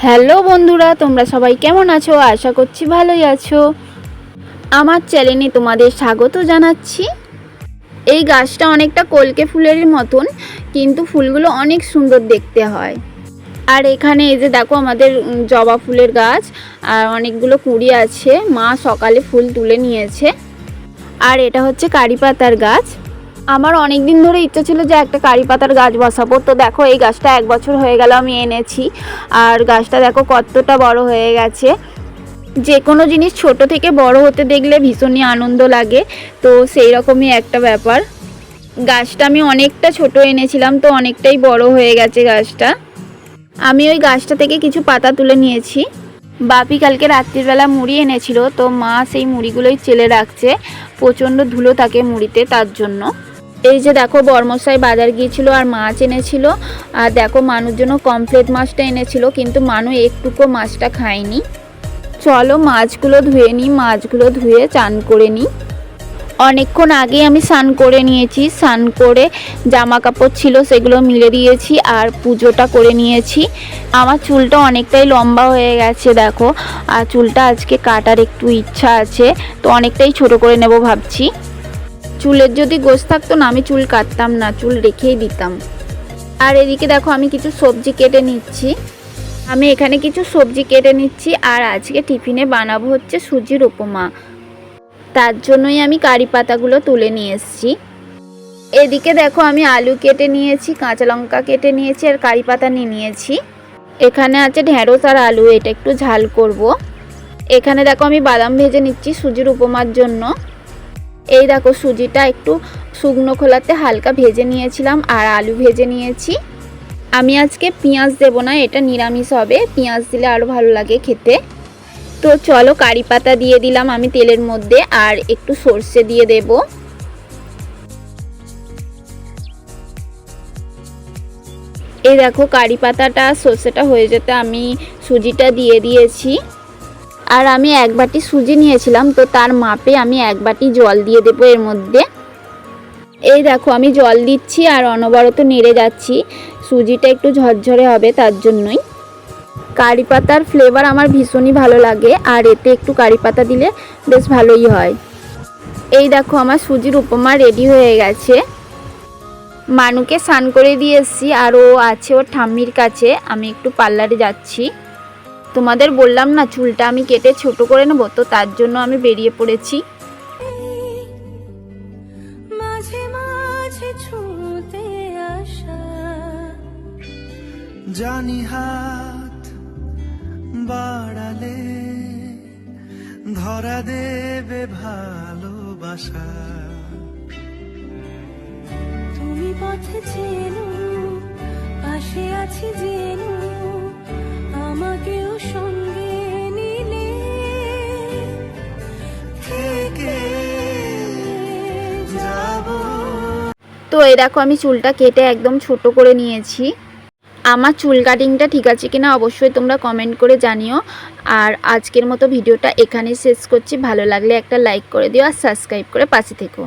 Hello বন্ধুরা, তোমরা সবাই কেমন আছো? আশা করছি ভালোই আছো। আমার চ্যানেলে তোমাদের স্বাগত জানাচ্ছি। এই গাছটা অনেকটা কলকে ফুলের মতন, কিন্তু ফুলগুলো অনেক সুন্দর দেখতে হয়। আর এখানে এই যে দেখো আমাদের জবা ফুলের গাছ, আর অনেকগুলো কুঁড়ি আছে। মা সকালে ফুল তুলে নিয়েছে। আর এটা হচ্ছে কারি পাতার গাছ। আমার অনেক দিন ধরে ইচ্ছা ছিল যে একটা কারি পাতার গাছ বসাবো। তো দেখো এই গাছটা 1 বছর হয়ে গেল আমি এনেছি, আর গাছটা দেখো কতটা বড় হয়ে গেছে। যে কোনো জিনিস ছোট থেকে বড় হতে দেখলে ভীষণই আনন্দ লাগে। তো সেই রকমই একটা ব্যাপার। গাছটা আমি অনেকটা ছোট এনেছিলাম, তো অনেকটাই বড় হয়ে গেছে গাছটা। আমি ওই গাছটা থেকে কিছু পাতা তুলে নিয়েছি। বাপি কালকে রাত্রিবেলা মুড়ি এনেছিল, তো মা সেই মুড়িগুলোই চেলে রাখছে। প্রচণ্ড ধুলো থাকে মুড়িতে, তার জন্য। এই যে দেখো বরমশাই বাজার গিয়েছিল আর মাছ এনেছিল। আর দেখো মানুর জন্য কমপ্লেট মাছটা এনেছিল, কিন্তু মানু একটুকু মাছটা খায়নি। চলো মাছগুলো ধুয়ে নিই, মাছগুলো ধুয়ে চান করে নিই। অনেকক্ষণ আগে আমি স্নান করে নিয়েছি। স্নান করে জামা কাপড় ছিল সেগুলো মিলে দিয়েছি, আর পুজোটা করে নিয়েছি। আমার চুলটা অনেকটাই লম্বা হয়ে গেছে দেখো, আর চুলটা আজকে কাটার একটু ইচ্ছা আছে, তো অনেকটাই ছোট করে নেব ভাবছি। চুলের যদি গোছ থাকতো না, আমি চুল কাটতাম না, চুল রেখেই দিতাম। আর এদিকে দেখো আমি কিছু সবজি কেটে নিচ্ছি। আমি এখানে কিছু সবজি কেটে নিচ্ছি, আর আজকে টিফিনে বানাবো হচ্ছে সুজির উপমা। তার জন্যই আমি কারি পাতাগুলো তুলে নিয়ে এসেছি। এদিকে দেখো আমি আলু কেটে নিয়েছি, কাঁচা লঙ্কা কেটে নিয়েছি, আর কারি পাতা নিয়ে নিয়েছি। এখানে আছে ঢেঁড়স আর আলু, এটা একটু ঝাল করব। এখানে দেখো আমি বাদাম ভেজে নিচ্ছি সুজির উপমার জন্য। এই দেখো সুজিটা একটু শুকনো খোলাতে হালকা ভেজে নিয়েছিলাম, আর আলু ভেজে নিয়েছি। আমি আজকে পেঁয়াজ দেবো না, এটা নিরামিষ হবে। পেঁয়াজ দিলে আরও ভালো লাগে খেতে। তো চলো কারি পাতা দিয়ে দিলাম আমি তেলের মধ্যে, আর একটু সর্ষে দিয়ে দেব। এই দেখো কারি পাতাটা সর্ষেটা হয়ে যেতে আমি সুজিটা দিয়ে দিয়েছি। আর আমি 1 বাটি সুজি নিয়েছিলাম, তো তার মাপে আমি 1 বাটি জল দিয়ে দেবো এর মধ্যে। এই দেখো আমি জল দিচ্ছি আর অনবরত নেড়ে যাচ্ছি। সুজিটা একটু ঝরঝরে হবে, তার জন্যই। কারি পাতার ফ্লেভার আমার ভীষণই ভালো লাগে, আর এতে একটু কারি পাতা দিলে বেশ ভালোই হয়। এই দেখো আমার সুজির উপমা রেডি হয়ে গেছে। মানুকে স্নান করে দিয়ে এসেছি, আর ও আছে ওর ঠাম্মির কাছে। আমি একটু পার্লারে যাচ্ছি। তোমাদের বললাম না চুলটা আমি কেটে ছোট করে নেব, তো তার জন্য আমি বেরিয়ে পড়েছি। জানি হাত বাড়ালে ধরা দেবে ভালোবাসা। তুমি পথে চেনো, পাশে আছি জেনো, আমাকেও সঙ্গে নিলে থেকে যাব। তো এই দেখো আমি চুলটা কেটে একদম ছোট করে নিয়েছি। আমার চুল কাটিংটা ঠিক আছে কিনা অবশ্যই তোমরা কমেন্ট করে জানিও। আর আজকের মতো ভিডিওটা এখানেই শেষ করছি। ভালো লাগলে একটা লাইক করে দিও, আর সাবস্ক্রাইব করে পাশে থেকো।